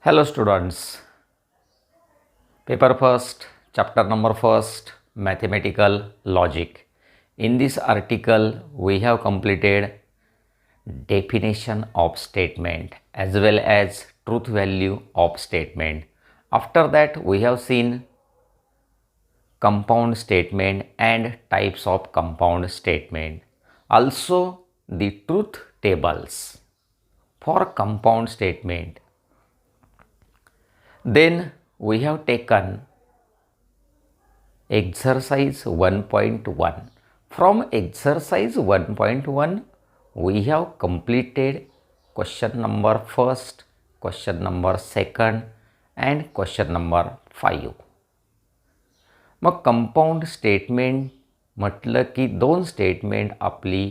Hello students, paper first, chapter number first, mathematical logic. In this article, we have completed definition of statement as well as truth value of statement. After that, we have seen compound statement and types of compound statement. Also, the truth tables for compound statement. Then we have taken exercise 1.1. From exercise 1.1, we have completed question number first, question number second and question number 5. मग compound statement म्हटलं की दोन statement आपली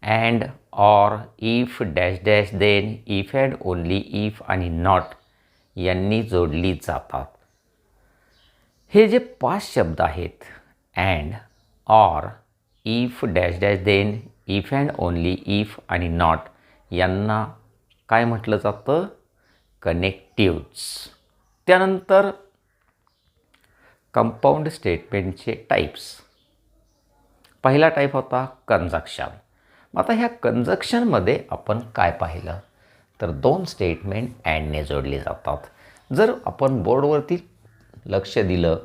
and or if dash dash then if and only if आणि not यांनी जोडली जातात. हे जे 5 शब्द आहेत and or if dash dash then if and only if आणि नॉट यांना काय म्हटलं जातं? कनेक्टिव्ह्ज. त्यानंतर कंपाऊंड स्टेटमेंटचे टाइप्स. पहिला टाइप होता कंजक्शन. आता ह्या कंजक्शनमध्ये आपण काय पाहिलं तर दोन स्टेटमेंट अँडने जोडली जातात. जर आपण बोर्डवरती लक्ष दिलं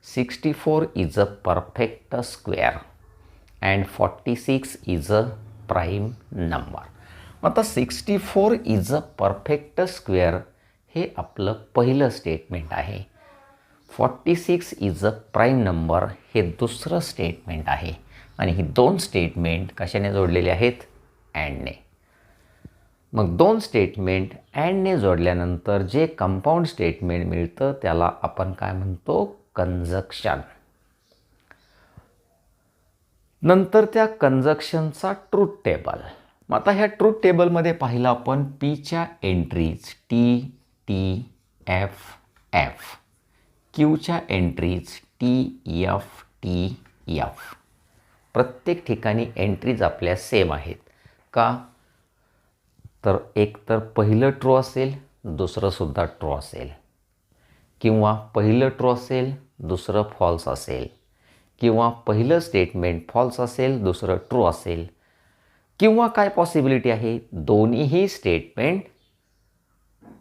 64 is a perfect square and 46 is a prime number. आता 64 इज अ परफेक्ट स्क्वेअर हे आपलं पहिलं स्टेटमेंट आहे. 46 इज अ प्राईम नंबर हे दुसरं स्टेटमेंट आहे आणि ही दोन स्टेटमेंट कशाने जोडलेले आहेत? अँडने. मग दोन स्टेटमेंट अँडने जोडल्यानंतर जे कंपाऊंड स्टेटमेंट मिळतं त्याला आपण काय म्हणतो? कंजक्शन. नंतर त्या कंजक्शनचा ट्रूथ टेबल. मग आता ह्या ट्रूथ टेबलमध्ये पाहिलं आपण पीच्या entries T T F F, क्यूच्या entries T F T F. प्रत्येक ठिकाणी एंट्रीज आपल्या सेम आहेत का? तर एक तर पहिलं ट्रू असेल, दुसरंसुद्धा ट्रू असेल, किंवा पहिलं ट्रू असेल, दुसरं फॉल्स असेल, किंवा पहिलं स्टेटमेंट फॉल्स असेल, दुसरं ट्रू असेल, किंवा काय पॉसिबिलिटी आहे? दोन्हीही स्टेटमेंट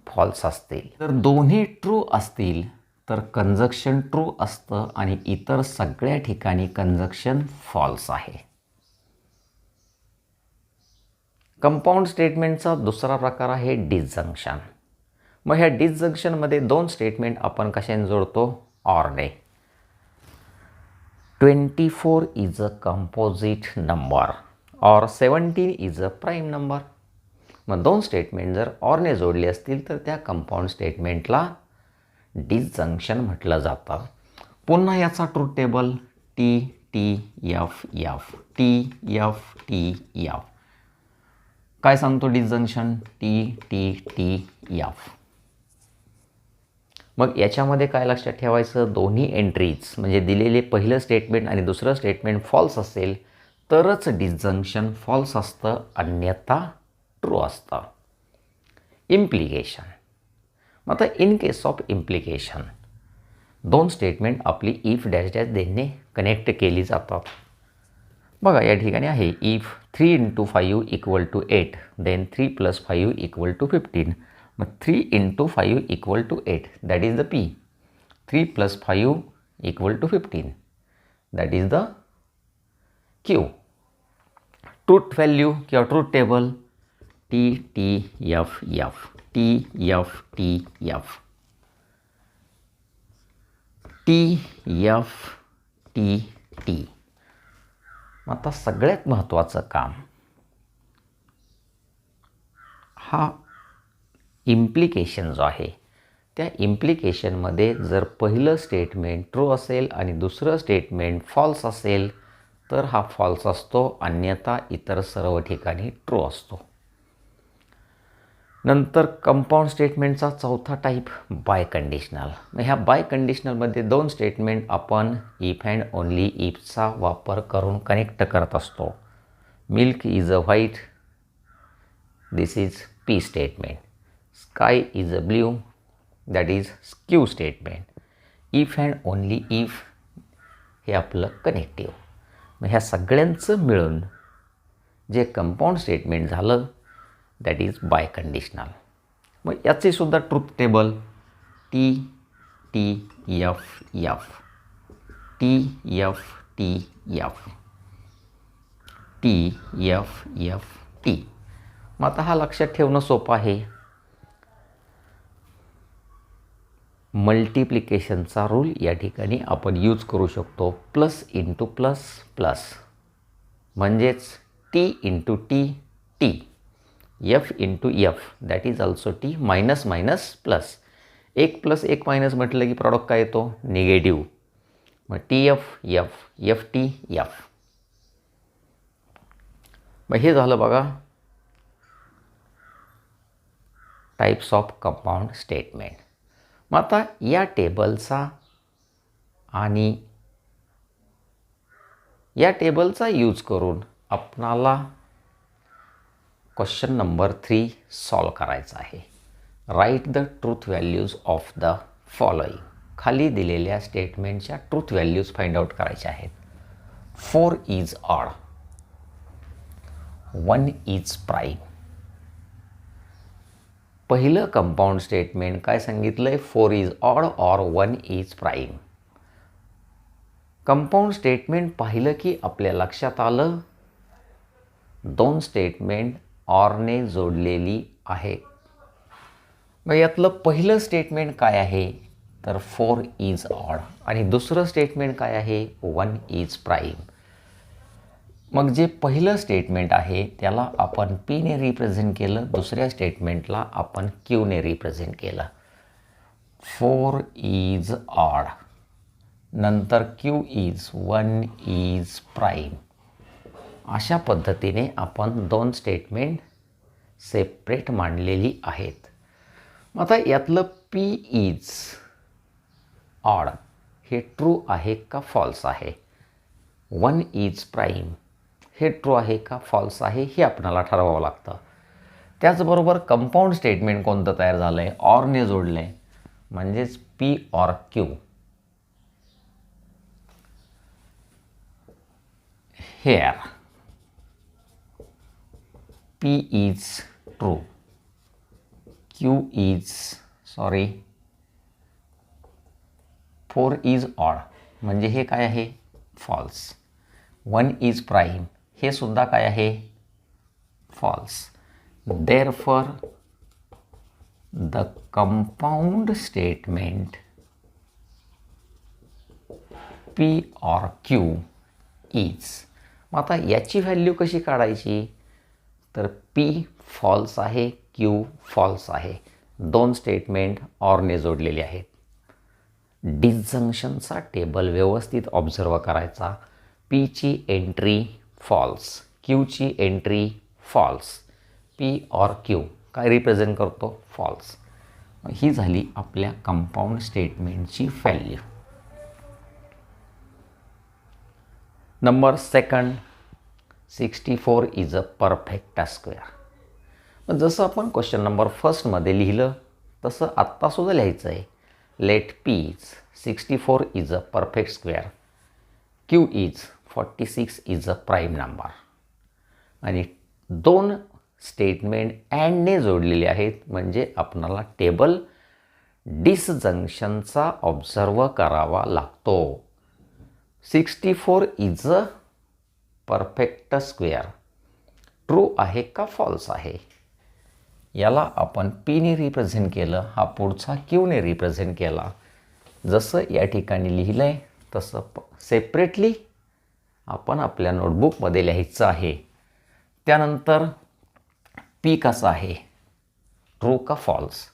फॉल्स असतील. तर दोन्ही ट्रू असतील तर कंजक्शन ट्रू असतं आणि इतर सगळ्या ठिकाणी कंजक्शन फॉल्स आहे. कंपाऊंड स्टेटमेंटचा दुसरा प्रकार आहे डिसजंक्शन. मग ह्या डिसजंक्शनमध्ये दोन स्टेटमेंट आपण कशाने जोडतो? ऑरने. 24 इज अ कंपोजिट नंबर और 17 इज अ प्राईम नंबर. मग दोन स्टेटमेंट जर ऑरने जोडले असतील तर त्या कंपाऊंड स्टेटमेंटला डिसजंक्शन म्हटलं जातं. पुन्हा याचा truth table T T F F T F T F. काय सांगतो disjunction? T T T F. मग याच्यामध्ये काय लक्षात ठेवायचं? दोन्ही एंट्रीज म्हणजे दिलेले पहिलं स्टेटमेंट आणि दुसरं स्टेटमेंट फॉल्स असेल तरच डिसजंक्शन फॉल्स असतं, अन्यथा ट्रू असतं. इम्प्लिकेशन. मग आता इन केस ऑफ इम्प्लिकेशन दोन स्टेटमेंट आपली इफ डॅश डॅश देनने कनेक्ट केली जातात. बघा या ठिकाणी आहे if 3 × 5 equal to 8 then 3 + 5 equal to 15. मग 3 × 5 equal to 8 that is the P. 3 + 5 equal to 15 that is the Q. Truth value किंवा truth table T T F F T F T F T F T T. आता सगळ्यात महत्त्वाचं काम हा implication जो आहे त्या इम्प्लिकेशनमध्ये जर पहिलं स्टेटमेंट ट्रू असेल आणि दुसरं स्टेटमेंट फॉल्स असेल तर हा फॉल्स असतो, अन्यथा इतर सर्व ठिकाणी ट्रू असतो. नंतर कंपाऊंड स्टेटमेंटचा चौथा टाईप बाय कंडिशनल. ह्या बाय कंडिशनलमध्ये दोन स्टेटमेंट आपण इफ अँड ओनली इफचा वापर करून कनेक्ट करत असतो. Milk is a white, this is P statement. Sky is a blue, that is Q statement. If and only if हे आपलं कनेक्टिव्ह. मग ह्या सगळ्यांचं मिळून जे कंपाऊंड स्टेटमेंट झालं दॅट इज बाय कंडिशनल. मग याचे सुद्धा truth table T T F F T F T F T F F T. मग आता हा लक्षात ठेवणं सोपं आहे. मल्टिप्लिकेशनचा रूल या ठिकाणी आपण यूज करू शकतो. प्लस इंटू प्लस प्लस म्हणजेच T into T T, F into F that is also T, minus minus plus. एक प्लस एक मायनस म्हटलं की प्रॉडक्ट काय येतो? निगेटिव्ह. मग T F F F T F. मग हे झालं बघा टाईप्स ऑफ कंपाऊंड स्टेटमेंट. मग आता या टेबलचा आणि या टेबलचा यूज करून आपणाला क्वेश्चन नंबर 3 सॉल्व करायचा आहे. Write the truth values of the following. खाली दिलेल्या स्टेटमेंटच्या ट्रूथ व्हॅल्यूज फाइंड आउट करायच्या आहेत. 4 इज ऑड, 1 इज प्राईम. पहिलं कंपाऊंड स्टेटमेंट काय सांगितलं आहे? 4 इज ऑड और 1 इज प्राईम. कंपाऊंड स्टेटमेंट पाहिलं की आपल्या लक्षात आलं दोन स्टेटमेंट ऑरने जोडलेली आहे. मग यातलं पहिलं स्टेटमेंट काय आहे? तर 4 इज ऑड. आणि दुसरं स्टेटमेंट काय आहे? 1 इज प्राईम. मग जे पहिलं स्टेटमेंट आहे त्याला आपण पीने रिप्रेझेंट केलं, दुसऱ्या स्टेटमेंटला आपण क्यूने रिप्रेझेंट केलं. 4 इज ऑड, नंतर क्यू इज 1 इज प्राईम. अशा पद्धतीने आपण दोन स्टेटमेंट सेपरेट मांडलेली आहेत. मग आता यातलं पी इज ऑड हे ट्रू आहे का फॉल्स आहे? 1 इज प्राईम हे ट्रू आहे का फॉल्स आहे हे आपल्याला ठरवावं लागतं. त्याचबरोबर कंपाऊंड स्टेटमेंट कोणतं तयार झालं आहे? ऑरने जोडलं आहे, म्हणजेच P or Q. Hair P is true, Q is 4 is odd म्हणजे हे काय आहे? फॉल्स. 1 इज प्राईम हे सुद्धा काय आहे? False. Therefore the compound statement P or Q is. मग आता याची व्हॅल्यू कशी काढायची? तर पी फॉल्स आहे, क्यू फॉल्स आहे. दोन स्टेटमेंट ऑरने जोडलेले आहेत. डिसजंक्शनचा टेबल व्यवस्थित ऑब्झर्व करायचा. पीची एंट्री फॉल्स, क्यूची entry false. P or Q काय रिप्रेझेंट करतो? फॉल्स. ही झाली आपल्या कंपाऊंड स्टेटमेंटची value. Number second, 64 is a perfect square. मग जसं आपण क्वेश्चन नंबर फर्स्टमध्ये लिहिलं तसं आत्तासुद्धा लिहायचं आहे. Let P is 64 is a perfect square, Q is 46 is a prime number. आणि दोन स्टेटमेंट अँडने जोडलेले आहेत म्हणजे आपणाला टेबल डिसजंक्शनचा ऑब्झर्व करावा लागतो. 64 is a perfect square true आहे का फॉल्स आहे? याला आपण पीने रिप्रेझेंट केलं, हा पुढचा क्यूने रिप्रेझेंट केला. जसं या ठिकाणी लिहिलं आहे तसं सेपरेटली आपण आपल्या नोटबुकमध्ये लिहायचं आहे. त्यानंतर पी कसा आहे? ट्रू का फॉल्स?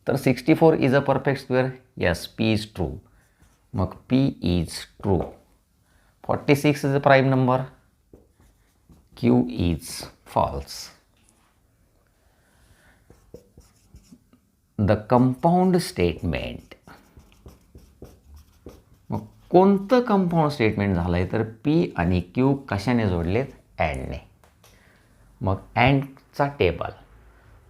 तर 64 is a perfect square, yes P is true. मग P is true. 46 is a prime number, Q is false. The compound statement. मग कोणतं कंपाऊंड स्टेटमेंट झालं आहे? तर पी आणि क्यू कशाने जोडलेत? अँडने. मग अँडचा टेबल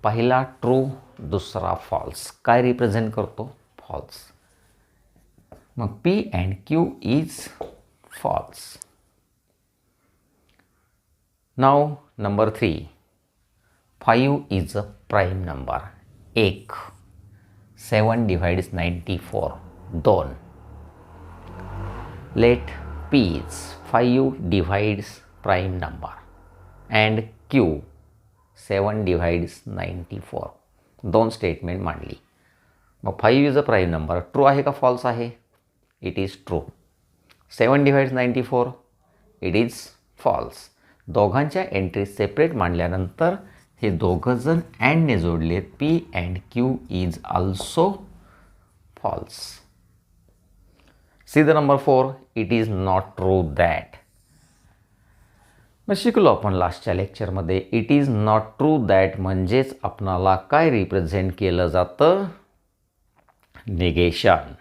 पहिला ट्रू दुसरा फॉल्स. काय रिप्रेझेंट करतो? फॉल्स. मग P and Q is false. नाव number 3, 5 is a prime number. 1. 7 divides 94, 2. Let P is 5 divides prime number and Q 7 divides 94. 2 statement मांडली. मग 5 is a prime number. True आहे का फॉल्स आहे? It is true. 7 divides 94, it is false. दोघांच्या entries separate मांडल्यानंतर हे दोघं जण अँडने जोडलेत. P and Q is also false. See the number 4, it is not true that. मग शिकलो आपण लास्टच्या लेक्चरमध्ये it is not true that म्हणजेच आपणाला काय रिप्रेझेंट केलं जातं? निगेशन.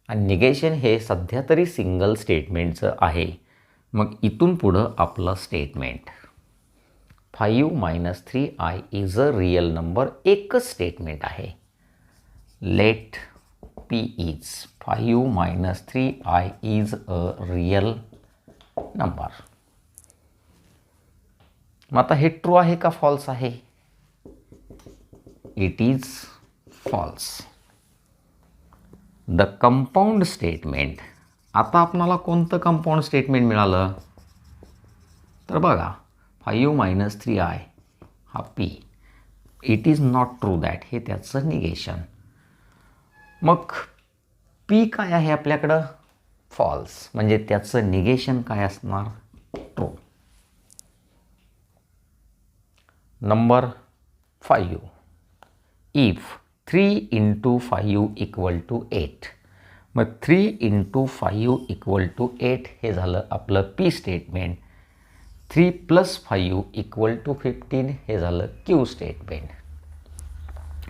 आणि निगेशन हे सध्या तरी सिंगल स्टेटमेंटचं आहे. मग इथून पुढं आपलं statement 5 minus 3i is a real number. एकच स्टेटमेंट आहे. Let P is 5 minus 3i is a real number. मग आता हे ट्रू आहे का फॉल्स आहे? It is false. The compound statement. आता आपणाला कोणतं कंपाऊंड स्टेटमेंट मिळालं? तर बघा 5 मायनस 3i हा P. It is not true that हे त्याचं निगेशन. मग P काय आहे आपल्याकडं? फॉल्स. म्हणजे त्याचं निगेशन काय असणार? True. Number 5, if 3 into 5 equal to 8. मग 3 इंटू 5 इक्वल टू 8 हे झालं आपलं P statement. 3 plus 5 equal to 15 हे झालं Q स्टेटमेंट.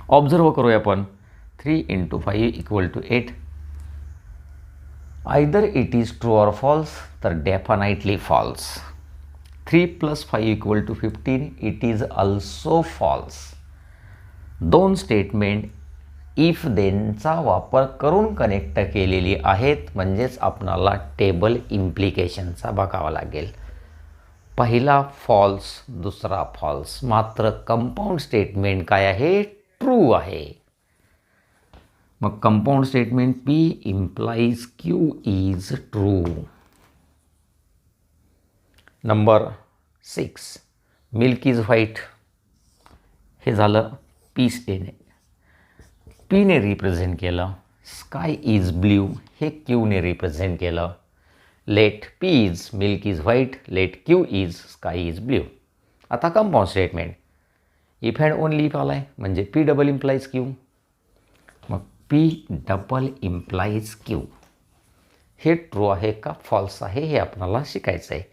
ऑब्झर्व करूया आपण. 3 into 5 equal to 8. Either it is true or false. तर definitely false. 3 plus 5 equal to 15 it is also false. 2 statement if देनचा वापर करून कनेक्ट केलेली आहेत. म्हणजेच आपणाला टेबल इम्प्लिकेशनचा बघावा लागेल. पहिला फॉल्स, दुसरा फॉल्स. मात्र कंपाऊंड स्टेटमेंट काय आहे? ट्रू आहे. मग compound statement P implies Q is true. Number 6, milk is white हे झालं P स्टेटमेंट. P ने रिप्रेझेंट केलं. स्काय इज ब्ल्यू हे Q ने रिप्रेझेंट केलं. Let P is milk is white, let Q is sky is blue. आता compound statement if and only if आलाय म्हणजे P डबल इम्प्लाइज Q. मग P double implies Q हे true आहे का फॉल्स आहे हे आपल्याला शिकायचं आहे.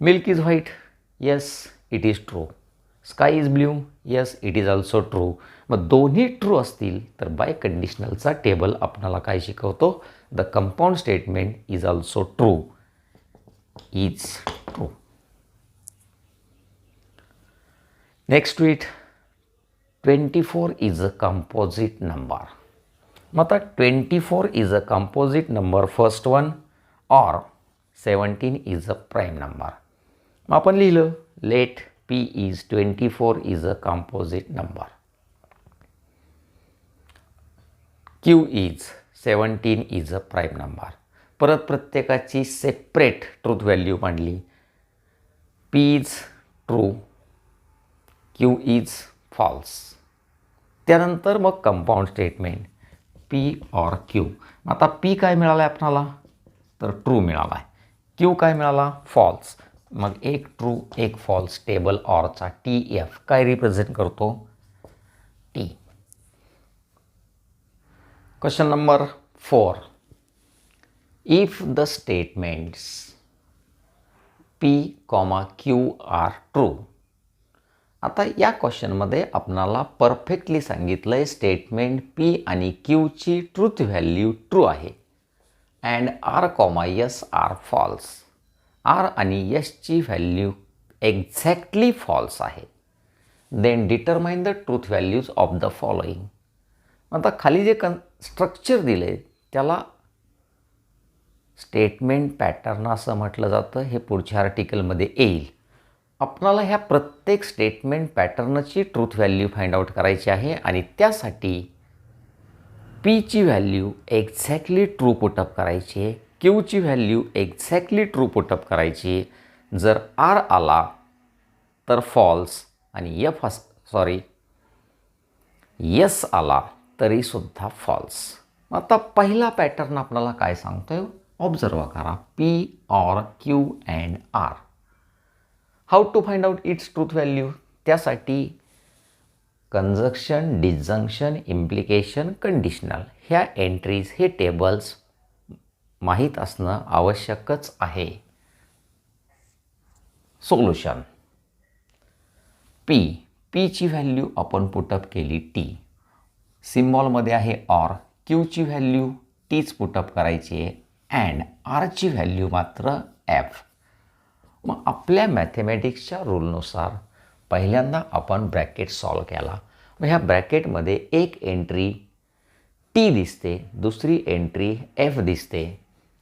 Milk is white, yes it is true. Sky is blue, yes it is also true. मग दोन्ही ट्रू असतील तर बाय कंडिशनलचा टेबल आपल्याला काय शिकवतो? The compound statement is also true. Is true. Next to it 24 is a composite number. मग आता 24 is a composite number first one और 17 इज अ प्राईम नंबर. मग आपण लिहिलं let P is 24 is a composite number. Q is 17 is a prime number. परत प्रत्येकाची separate truth value मांडली. P is true, Q is false. त्यानंतर मग compound statement P और Q. आता P काय मिळालं आहे आपणाला? तर ट्रू मिळाला आहे. Q काय मिळाला? फॉल्स. मग एक ट्रू एक फॉल्स टेबल ऑरचा TF काय रिप्रेझेंट करतो? T. Question number 4, if the statements P, Q are true. आता या क्वेश्चनमध्ये आपणाला परफेक्टली सांगितलं आहे स्टेटमेंट P आणि Qची ट्रूथ व्हॅल्यू ट्रू आहे and R, S are false. R आणि Sची व्हॅल्यू एक्झॅक्टली फॉल्स आहे. Then determine the truth values of the following. आता खाली जे स्ट्रक्चर दिलं आहे त्याला स्टेटमेंट पॅटर्न असं म्हटलं जातं. हे पुढच्या आर्टिकलमध्ये येईल. आपल्याला ह्या प्रत्येक स्टेटमेंट पॅटर्नची ट्रूथ व्हॅल्यू फाइंड आउट करायची आहे आणि त्यासाठी पीची व्हॅल्यू एक्झॅक्टली ट्रू पुटअप करायची आहे, क्यूची व्हॅल्यू एक्झॅक्टली ट्रू पुटअप करायची आहे. जर आर आला तर फॉल्स आणि यस आला तरीसुद्धा फॉल्स. आता पहिला पॅटर्न आपल्याला काय सांगतोय ऑब्झर्व करा. P or Q and R. How to find out its truth value. त्यासाठी कंजक्शन, डिसजंक्शन, इम्प्लिकेशन, कंडिशनल ह्या एंट्रीज, हे टेबल्स माहीत असणं आवश्यकच आहे. सोल्युशन. पीची व्हॅल्यू आपण पुटअप केली टी. सिम्बॉलमध्ये आहे ऑर. क्यूची व्हॅल्यू टीच पुटअप करायची आहे अँड आरची व्हॅल्यू मात्र एफ. मग आपल्या मॅथेमॅटिक्सच्या रूलनुसार पहिल्यांदा आपण ब्रॅकेट सॉल्व केला. मग ह्या ब्रॅकेटमध्ये एक एंट्री टी दिसते, दुसरी एंट्री एफ दिसते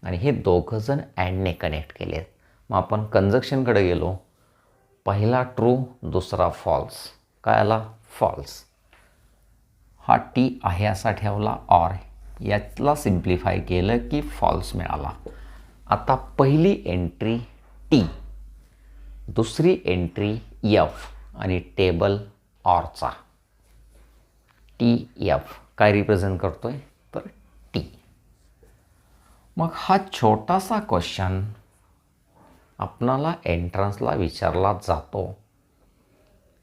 आणि हे दोघंजण अँडने कनेक्ट केलेत. मग आपण कंजक्शनकडे गेलो. पहिला ट्रू, दुसरा फॉल्स. काय आला? फॉल्स. हा टी आहे असा ठेवला ऑर. यातला सिम्प्लिफाय केलं की फॉल्स मिळाला. आता पहिली एंट्री टी, दुसरी एंट्री एफ आणि टेबल ऑरचा. टी एफ काय रिप्रेझेंट करतोय तर टी. मग हा छोटासा क्वेश्चन आपणाला एंट्रन्सला विचारला जातो.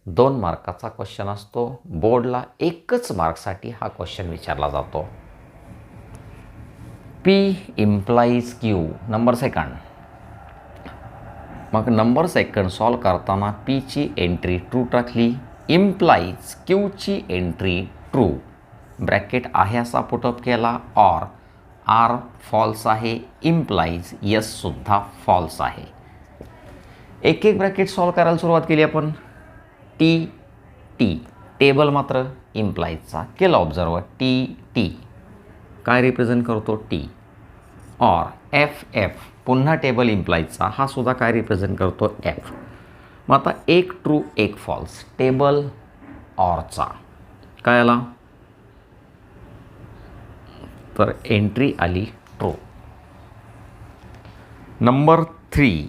2 मार्काचा क्वेश्चन असतो. बोर्डला 1च मार्कसाठी हा क्वेश्चन विचारला जातो. P implies Q. Number second. मग नंबर सेकंड सॉल्व करताना पीची एंट्री ट्रू टाकली. इम्प्लाईज क्यूची एंट्री ट्रू. ब्रॅकेट आहे असा पुटअप केला. ऑर आर फॉल्स आहे. इम्प्लाईज यससुद्धा फॉल्स आहे. एक एक ब्रॅकेट सॉल्व करायला सुरुवात केली आपण. टी टेबल मात्र इम्प्लाईजचा केला ऑब्झर्व. टी काय रिप्रेझेंट करतो टी. ऑर एफ पुन्हा टेबल इम्प्लाईजचा, हा सुद्धा काय रिप्रेझेंट करतो एफ. मग आता एक ट्रू एक फॉल्स. टेबल ऑरचा काय आला तर एंट्री आली true. Number 3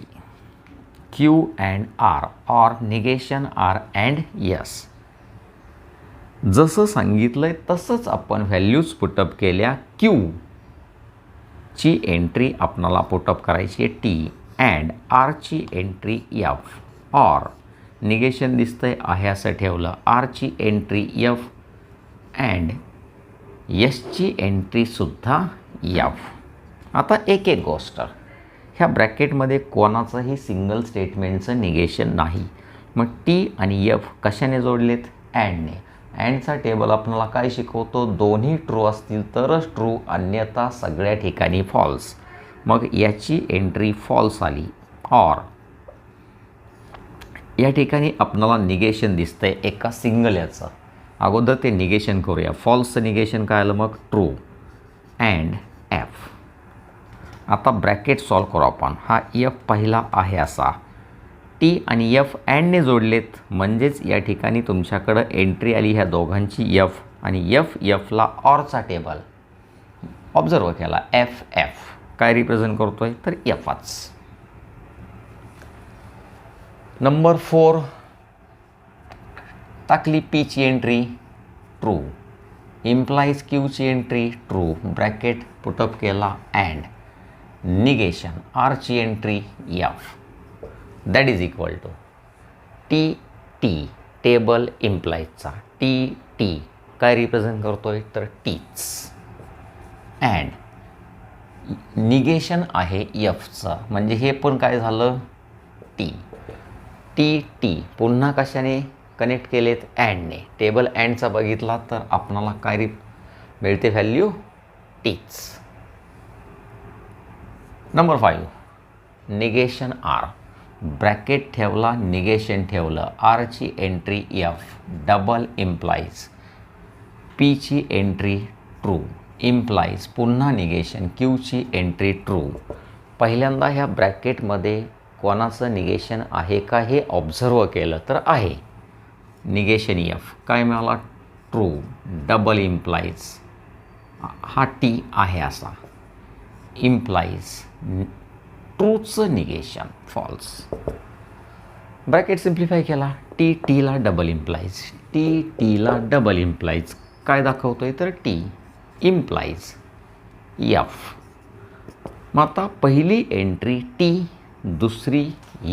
Q and R or negation R and S. जसं सांगितलंय तसंच आपण व्हॅल्यूज पुटअप केल्या. क्यू ची एंट्री आपणाला पुटअप करायची आहे टी अँड आरची एंट्री एफ. ऑर निगेशन दिसतंय आहे असं ठेवलं. आरची एंट्री एफ अँड यसची एंट्रीसुद्धा एफ. आता एक एक गोष्ट. ह्या ब्रॅकेटमध्ये कोणाचंही सिंगल स्टेटमेंटचं निगेशन नाही. मग टी आणि एफ कशाने जोडलेत? अँडने. अँडचा टेबल आपल्याला काय शिकवतो? दोन्ही ट्रू असतील तरच ट्रू, अन्यथा सगळ्या ठिकाणी फॉल्स. मग याची एंट्री फॉल्स आली. ऑर या ठिकाणी आपल्याला निगेशन दिसतंय एका सिंगल याचं. अगोदर ते निगेशन करूया. फॉल्सचं निगेशन काय आलं मग? True and F. आता ब्रॅकेट सॉल्व करू आपण. हा एफ पहिला आहे असा. टी आणि एफ अँडने जोडलेत म्हणजेच या ठिकाणी तुमच्याकडं एंट्री आली ह्या दोघांची एफ आणि एफला ऑरचा टेबल ऑब्झर्व केला. एफ काय रिप्रेझेंट करतोय तर एफच. नंबर 4 टाकली पीची एंट्री ट्रू. इम्प्लाईज क्यूची एंट्री ट्रू. ब्रॅकेट पुटअप केला अँड निगेशन आरची entry F. That is equal to T table इम्प्लाईजचा. टी काय रिप्रेझेंट करतोय तर टीच अँड निगेशन आहे एफचं म्हणजे हे पण काय झालं टी पुन्हा कशाने कनेक्ट केलेत? अँडने. टेबल अँडचा बघितला तर आपणाला काय मिळते व्हॅल्यू? टीच. Number 5 negation R. ब्रॅकेट ठेवला, निगेशन ठेवलं, आरची एंट्री एफ डबल इम्प्लाईज, पीची एंट्री ट्रू इम्प्लाईज पुन्हा निगेशन, क्यूची एंट्री ट्रू. पहिल्यांदा ह्या ब्रॅकेटमध्ये कोणाचं निगेशन आहे का हे ऑब्झर्व केलं तर आहे. निगेशन एफ काय मिळाला, ट्रू डबल इम्प्लाईज, हा टी आहे असा, इम्प्लाईज ट्रूचं निगेशन फॉल्स. ब्रॅकेट सिम्प्लिफाय केला, टी टीला डबल इम्प्लाईज, टी टीला डबल इम्प्लाईज काय दाखवतोय तर टी इम्प्लाईज एफ. मग आता पहिली एंट्री टी, दुसरी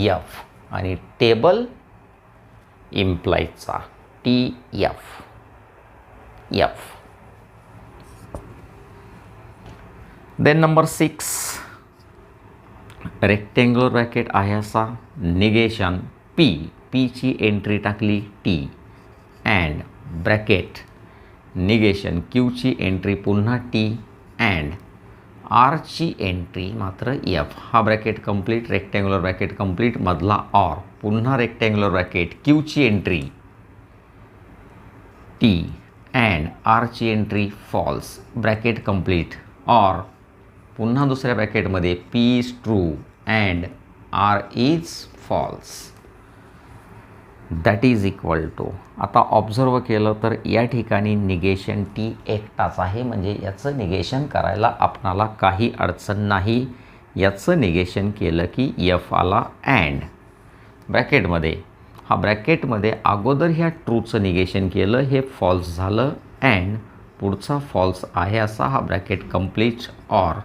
एफ आणि टेबल इम्प्लाईजचा T F F. Then number 6 rectangular bracket आहे असा, निगेशन पी, पीची एंट्री टाकली टी अँड ब्रॅकेट निगेशन, क्यूची एंट्री पुन्हा टी अँड आरची एंट्री मात्र एफ. हा bracket complete, rectangular bracket complete, मधला ऑर, पुन्हा रेक्टेंग्युलर ब्रॅकेट, क्यूची एंट्री टी अँड आरची entry false, bracket complete, or पुन्हा दुसऱ्या ब्रॅकेटमध्ये P is true and R is false. That is equal to, आता ऑब्झर्व केलं तर या ठिकाणी निगेशन टी एकटाच आहे, म्हणजे याचं निगेशन करायला आपणाला काही अडचण नाही. याचं निगेशन केलं की एफ आला अँड ब्रॅकेटमध्ये, हा ब्रॅकेटमध्ये अगोदर ह्या ट्रूचं निगेशन केलं, हे फॉल्स झालं अँड पुढचा फॉल्स आहे असा हा ब्रॅकेट कंप्लीट ऑर.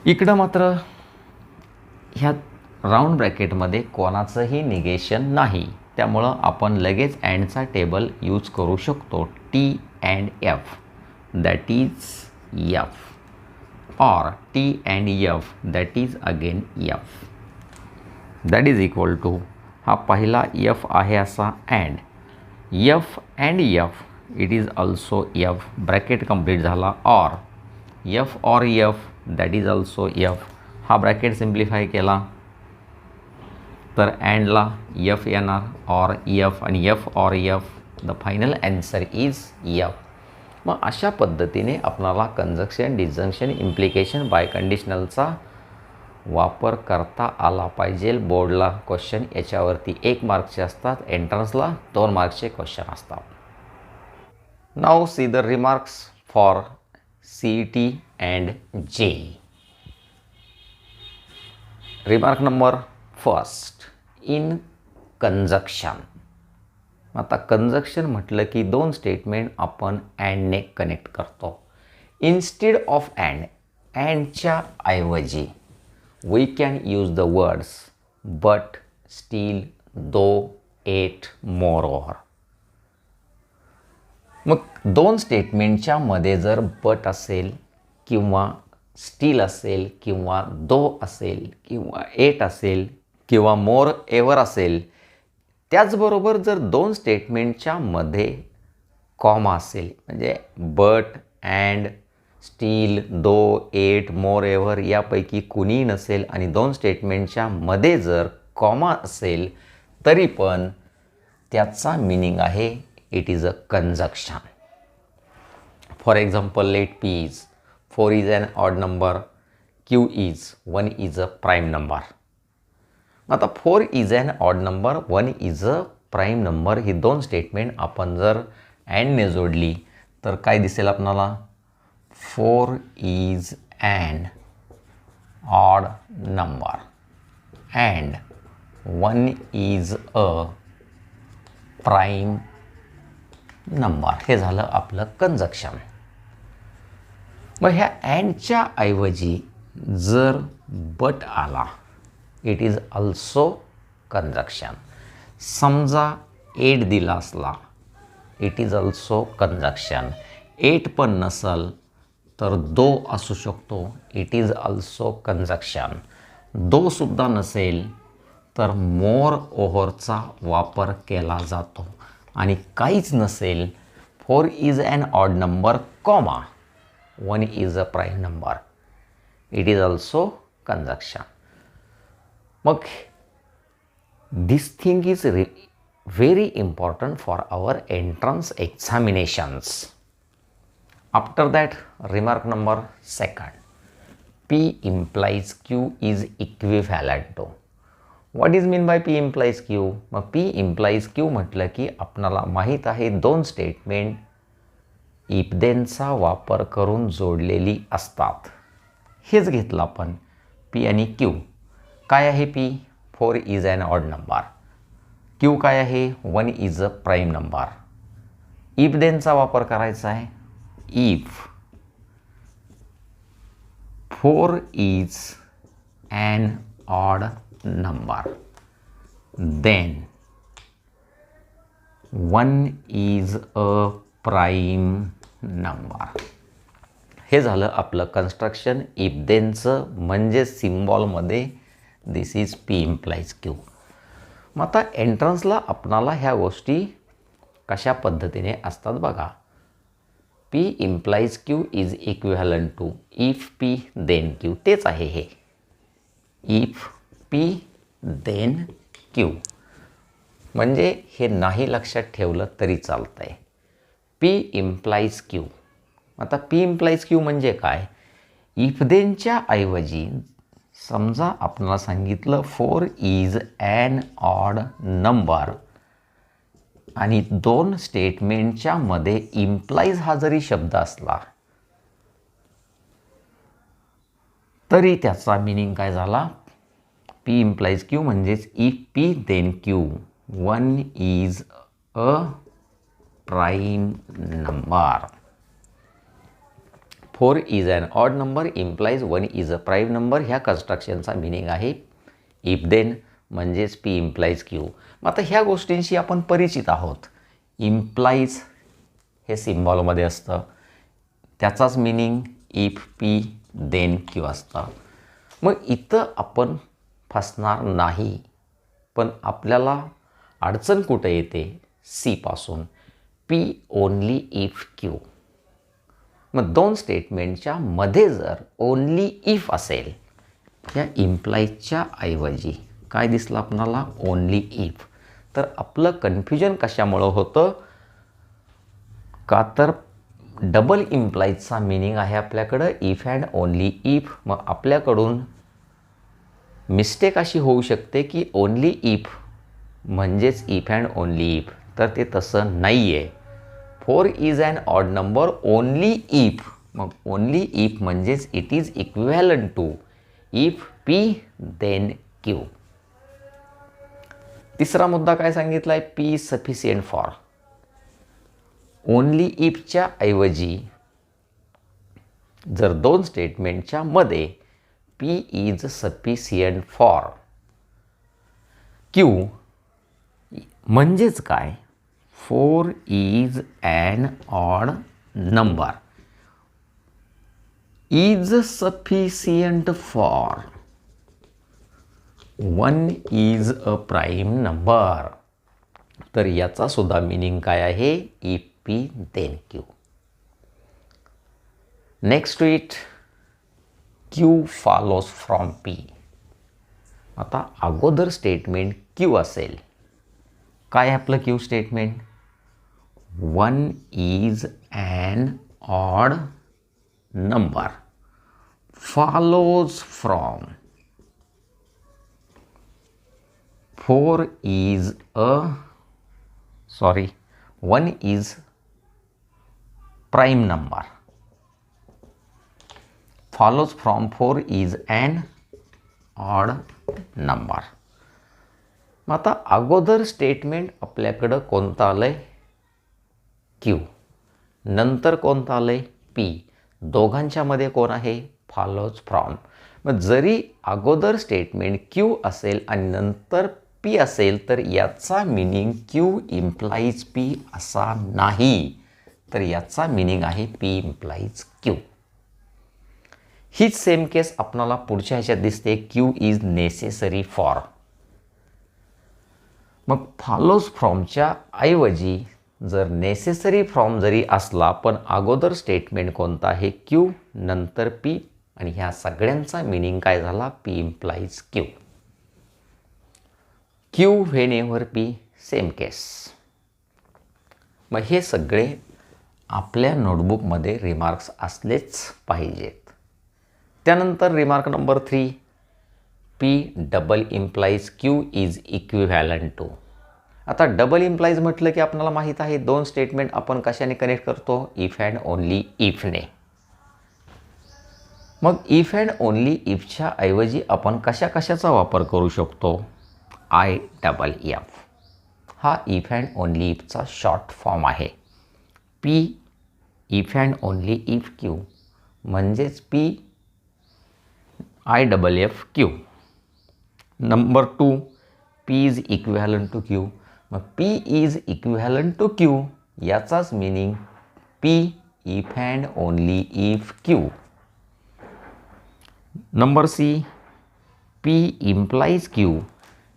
इकडं मात्र ह्या राऊंड ब्रॅकेटमध्ये कोणाचंही निगेशन नाही, त्यामुळं आपण लगेच अँडचा टेबल यूज करू शकतो. T and F that is F or T and F that is again F. That is equal to, हा पहिला एफ आहे असा and F and F it is also F, bracket complete झाला, or F or F that is also F. हा bracket simplify केला तर अँडला F येणार, ऑर एफ आणि F or F, the final answer is F. मग अशा पद्धतीने आपणाला कंजक्शन, डिसजंक्शन, इम्प्लिकेशन, बाय कंडिशनलचा वापर करता आला पाहिजे. बोर्डला क्वेश्चन याच्यावरती 1 मार्कचे असतात, एंट्रन्सला 2 मार्कचे क्वेश्चन असतात. Now see the remarks for CET and JEE. Remark number first, in conjunction. आता कंजक्शन म्हटलं की 2 स्टेटमेंट आपण अँडने कनेक्ट करतो. इन्स्टेड ऑफ अँडच्या ऐवजी we can use the words but, still, though, yet, moreover. मग 2 स्टेटमेंटच्या मध्ये जर बट असेल किंवा स्टील असेल किंवा दो असेल किंवा एट असेल किंवा मोर एव्हर असेल, त्याचबरोबर जर 2 स्टेटमेंटच्या मध्ये कॉमा असेल, म्हणजे but, and, still, though, yet, moreover यापैकी कुणीही नसेल आणि 2 स्टेटमेंटच्या मध्ये जर कॉमा असेल तरी पण त्याचा मीनिंग आहे it is a conjunction. For example, let P is 4 is an odd number, Q is 1 is a prime number. आता 4 is an odd number, 1 is a prime number he 2 statement आपण जर अँडने जोडली तर काय दिसेल आपणाला, 4 is an odd number and 1 is a prime number. हे झालं आपलं कंजक्शन. मग ह्या अँडच्या ऐवजी जर बट आला, इट इज ऑल्सो कंजक्शन. समजा 8 दिला असला, इट इज ऑल्सो कंजक्शन. 8 पण नसल तर दो असू शकतो, इट इज ऑल्सो कंजक्शन. दो सुद्धा नसेल तर मोर ओव्हरचा वापर केला जातो. आणि काहीच नसेल, 4 is an odd number comma 1 is a prime number, it is also conjunction. मग this thing is very important for our entrance examinations. After that remark number second, P implies Q is equivalent to. What is mean by P implies Q? मग P implies Q म्हटलं की आपणाला माहीत आहे दोन statement if देनचा वापर करून जोडलेली असतात. हेच घेतलं आपण P आणि Q. काय आहे P? 4 is an odd number. Q काय आहे? 1 is a prime number. If देनचा वापर करायचा आहे. If 4 is an odd number, then 1 is a prime number. हे झालं आपलं कन्स्ट्रक्शन इफ देनचं, म्हणजे सिम्बॉलमध्ये दिस इज P implies Q. मग आता एंट्रन्सला आपणाला ह्या गोष्टी कशा पद्धतीने असतात बघा. P implies Q is equivalent to if P then Q. तेच आहे हे. if P then Q. म्हणजे हे नाही लक्षात ठेवलं तरी चालतंय. P implies Q. आता P implies Q म्हणजे काय? if thenच्या ऐवजी समजा आपल्याला सांगितलं 4 is an odd number आणि दोन स्टेटमेंटच्या मध्ये इम्प्लाइज हा जरी शब्द असला तरी त्याचा मीनिंग काय झाला? P implies Q म्हणजेच if P then Q 1 is a prime number. 4 is an odd number implies 1 is a prime number. ह्या कन्स्ट्रक्शनचा मीनिंग आहे if then म्हणजेच P implies Q. मग आता ह्या गोष्टींशी आपण परिचित आहोत. इम्प्लाइज हे सिम्बॉलमध्ये असतं, त्याचाच meaning if P then Q असतं. मग इथं आपण फसणार नाही, पण आपल्याला अडचण कुठं येते? C पासून. P only if Q. मग दोन स्टेटमेंटच्या मध्ये जर ओनली इफ असेल, या इम्प्लाइजच्या ऐवजी काय दिसलं आपणाला? Only if. तर आपलं कन्फ्युजन कशामुळं होतं? का तर डबल इम्प्लाइजचा मीनिंग आहे आपल्याकडं इफ अँड ओनली इफ. मग आपल्याकडून मिस्टेक अशी होऊ शकते की ओनली इफ म्हणजेच इफ अँड ओनली इफ. तर ते तसं नाही आहे. 4 is an odd number only if. मग ओनली इफ म्हणजेच it is equivalent to if P then Q. तिसरा मुद्दा काय सांगितला आहे? P sufficient for. ओनली इफच्या ऐवजी जर दोन स्टेटमेंटच्या मध्ये P is sufficient for Q म्हणजेच काय? 4 is an odd number is sufficient for 1 is a prime number. तर याचा सुद्धा मीनिंग काय आहे? If P then Q. Next to it, Q follows from P. आता अगोदर स्टेटमेंट Q असेल. काय आपलं Q statement? 1 is an odd number follows from 4 is a 1 is prime number follows from 4 is an odd number. मग आता अगोदर statement आपल्याकडं कोणतं आलंय? Q. नंतर कोणतं आलंय? P. दोघांच्या मध्ये कोण आहे? follows from. मग जरी अगोदर स्टेटमेंट Q असेल आणि नंतर P असेल तर याचा मीनिंग Q implies P असा नाही, तर याचा मीनिंग आहे P implies Q. हीच सेम केस आपणाला पुढच्या ह्याच्यात दिसते. Q is necessary for. मग फॉलोज फ्रॉमच्या ऐवजी जर नेसेसरी फ्रॉम जरी असला पण अगोदर स्टेटमेंट कोणता आहे? Q, नंतर P, आणि ह्या सगळ्यांचा मीनिंग काय झाला? P implies Q. Q whenever P same case. मग हे सगळे आपल्या नोटबुकमध्ये रिमार्क्स असलेच पाहिजेत. त्यानंतर remark number 3, P double implies Q is equivalent to. आता डबल इम्प्लाईज म्हटलं की आपल्याला माहीत आहे 2 स्टेटमेंट आपण कशाने कनेक्ट करतो, इफ अँड ओनली इफने. मग इफ अँड ओनली इफच्या ऐवजी आपण कशाचा वापर करू शकतो, आय डबल एफ. हा इफ अँड ओनली इफचा शॉर्ट फॉर्म आहे. P if and only if Q म्हणजेच P I double F Q. Number 2, P is equivalent to Q. मग P is equivalent to Q याचाच meaning P if and only if Q. Number C, P implies Q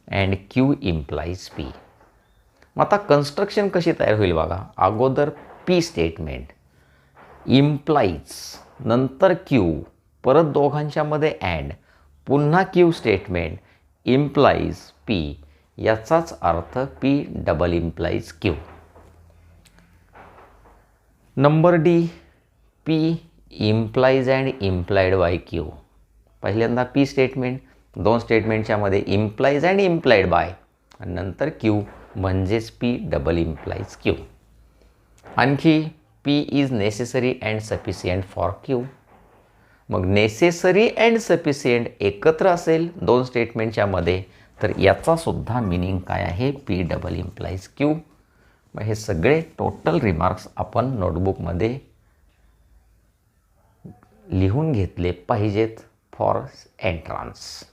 and Q implies P. मग आता construction कशी तयार होईल बघा. अगोदर P statement, implies, नंतर क्यू, परत दोघांच्यामध्ये अँड, पुन्हा क्यू स्टेटमेंट, इम्प्लाईज पी. याचाच अर्थ P double implies Q. Number D, P implies and implied by Q. पहिल्यांदा पी स्टेटमेंट, 2 स्टेटमेंटच्या मध्ये इम्प्लाईज अँड इम्प्लाइड बाय, आणि नंतर क्यू म्हणजेच पी डबल इम्प्लाईज क्यू. आणखी P is necessary and sufficient for Q. मग नेसेसरी अँड सफिशियंट एकत्र असेल 2 स्टेटमेंटच्या मध्ये तर याचासुद्धा मिनिंग काय आहे, पी डबल इम्प्लाईज क्यू. मग हे सगळे टोटल रिमार्क्स आपण नोटबुकमध्ये लिहून घेतले पाहिजेत फॉर एंट्रान्स.